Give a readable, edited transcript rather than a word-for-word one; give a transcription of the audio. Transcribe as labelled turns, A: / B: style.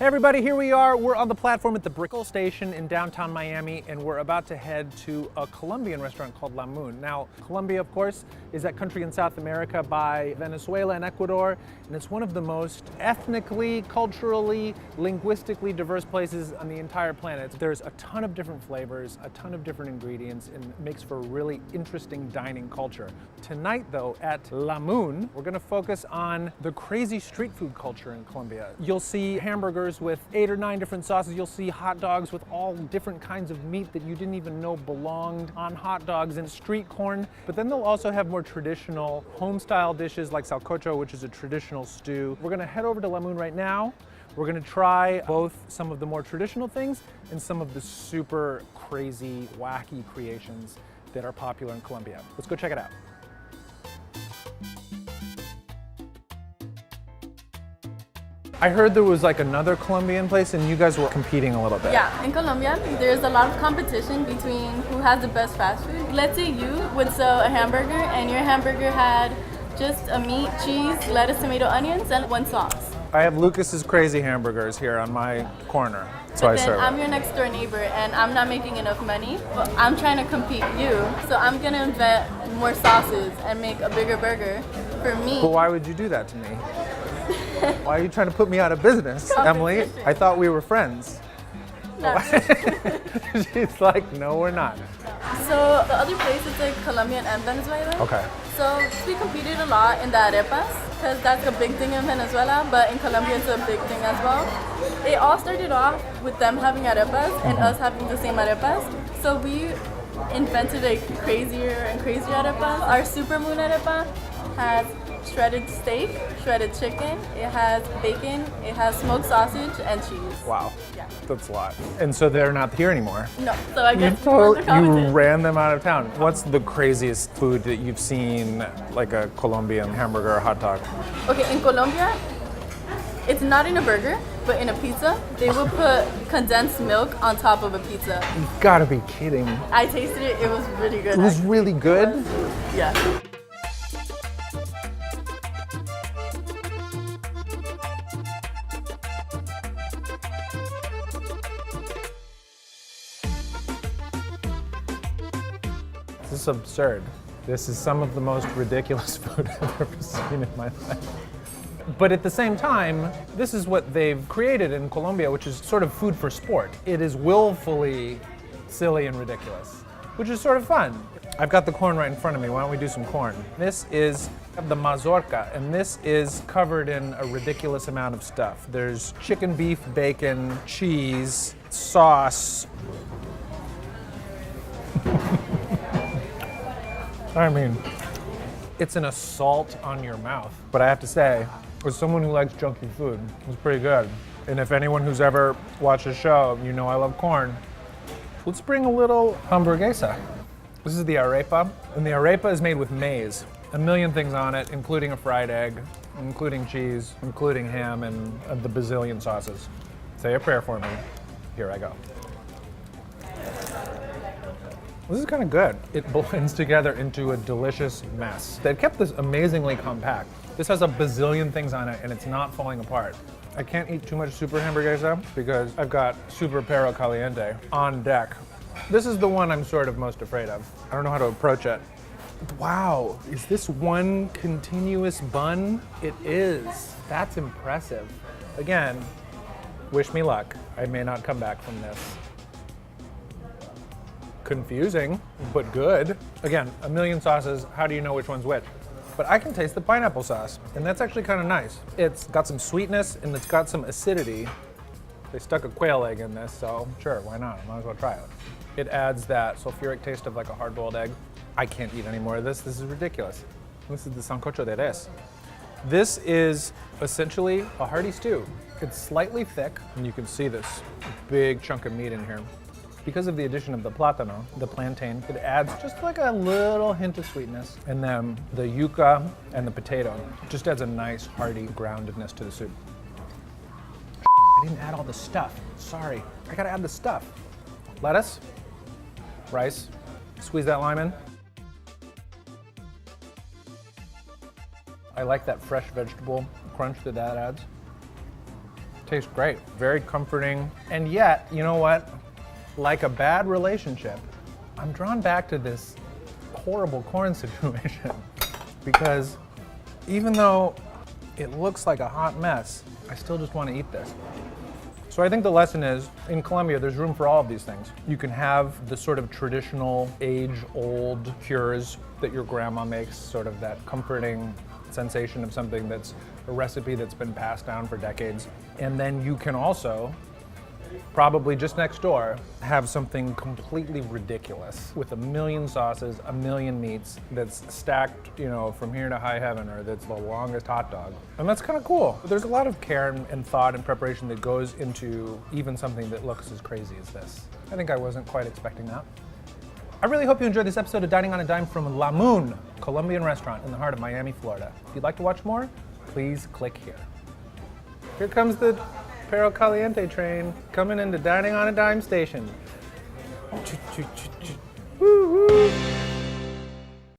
A: Hey everybody, here we are. We're on the platform at the Brickell Station in downtown Miami, and we're about to head to a Colombian restaurant called La Moon. Now, Colombia, of course, is that country in South America by Venezuela and Ecuador, and it's one of the most ethnically, culturally, linguistically diverse places on the entire planet. There's a ton of different flavors, a ton of different ingredients, and it makes for a really interesting dining culture. Tonight, though, at La Moon, we're gonna focus on the crazy street food culture in Colombia. You'll see hamburgers with 8 or 9 different sauces. You'll see hot dogs with all different kinds of meat that you didn't even know belonged on hot dogs, and street corn. But then they'll also have more traditional home-style dishes like sancocho, which is a traditional stew. We're gonna head over to La Moon right now. We're gonna try both some of the more traditional things and some of the super crazy, wacky creations that are popular in Colombia. Let's go check it out. I heard there was like another Colombian place and you guys were competing a little bit.
B: Yeah, in Colombia, there's a lot of competition between who has the best fast food. Let's say you would sell a hamburger and your hamburger had just a meat, cheese, lettuce, tomato, onions, and one sauce.
A: I have Lucas's Crazy Hamburgers here on my corner, so I serve.
B: I'm your next door neighbor and I'm not making enough money, but I'm trying to compete you. So I'm gonna invent more sauces and make a bigger burger for me.
A: But why would you do that to me? Why are you trying to put me out of business, Emily? I thought we were friends.
B: No.
A: She's like, no, we're not.
B: So the other place is like Colombian and Venezuela.
A: Okay.
B: So we competed a lot in the arepas because that's a big thing in Venezuela, but in Colombia it's a big thing as well. It all started off with them having arepas and us having the same arepas. So we invented a crazier and crazier arepas. Our Supermoon arepa has shredded steak, shredded chicken, it has bacon, it has smoked sausage and cheese.
A: Wow.
B: Yeah.
A: That's a lot. And so they're not here anymore.
B: No, so I guess
A: you ran them out of town. What's the craziest food that you've seen, like a Colombian hamburger or hot dog?
B: Okay, in Colombia, it's not in a burger, but in a pizza, they will put condensed milk on top of a pizza.
A: You've gotta be kidding.
B: I tasted it, it was really good.
A: It was really good?
B: Yeah.
A: This is absurd. This is some of the most ridiculous food I've ever seen in my life. But at the same time, this is what they've created in Colombia, which is sort of food for sport. It is willfully silly and ridiculous, which is sort of fun. I've got the corn right in front of me. Why don't we do some corn? This is the mazorca, and this is covered in a ridiculous amount of stuff. There's chicken, beef, bacon, cheese, sauce. I mean, it's an assault on your mouth. But I have to say, as someone who likes junky food, it's pretty good. And if anyone who's ever watched a show, you know I love corn. Let's bring a little hamburguesa. This is the arepa, and the arepa is made with maize. A million things on it, including a fried egg, including cheese, including ham, and the bazillion sauces. Say a prayer for me. Here I go. This is kind of good. It blends together into a delicious mess. They've kept this amazingly compact. This has a bazillion things on it and it's not falling apart. I can't eat too much super hamburguesa because I've got super perro caliente on deck. This is the one I'm sort of most afraid of. I don't know how to approach it. Wow, is this one continuous bun? It is. That's impressive. Again, wish me luck. I may not come back from this. Confusing, but good. Again, a million sauces, how do you know which one's which? But I can taste the pineapple sauce, and that's actually kind of nice. It's got some sweetness and it's got some acidity. They stuck a quail egg in this, so sure, why not? I might as well try it. It adds that sulfuric taste of like a hard-boiled egg. I can't eat any more of this. This is ridiculous. This is the sancocho de res. This is essentially a hearty stew. It's slightly thick, and you can see this big chunk of meat in here. Because of the addition of the plátano, the plantain, it adds just like a little hint of sweetness. And then the yuca and the potato just adds a nice hearty groundedness to the soup. I didn't add all the stuff. Sorry, I gotta add the stuff. Lettuce, rice, squeeze that lime in. I like that fresh vegetable crunch that adds. tastes great, very comforting. And yet, you know what? Like a bad relationship, I'm drawn back to this horrible corn situation because even though it looks like a hot mess, I still just want to eat this. So I think the lesson is, in Colombia, there's room for all of these things. You can have the sort of traditional, age-old cures that your grandma makes, sort of that comforting sensation of something that's a recipe that's been passed down for decades. And then you can also, probably just next door, have something completely ridiculous with a million sauces, a million meats that's stacked, you know, from here to high heaven, or that's the longest hot dog. And that's kind of cool. There's a lot of care and thought and preparation that goes into even something that looks as crazy as this. I think I wasn't quite expecting that. I really hope you enjoyed this episode of Dining on a Dime from La Moon, Colombian restaurant in the heart of Miami, Florida. If you'd like to watch more, please click here. Here comes the Perro Caliente train coming into Dining on a Dime station.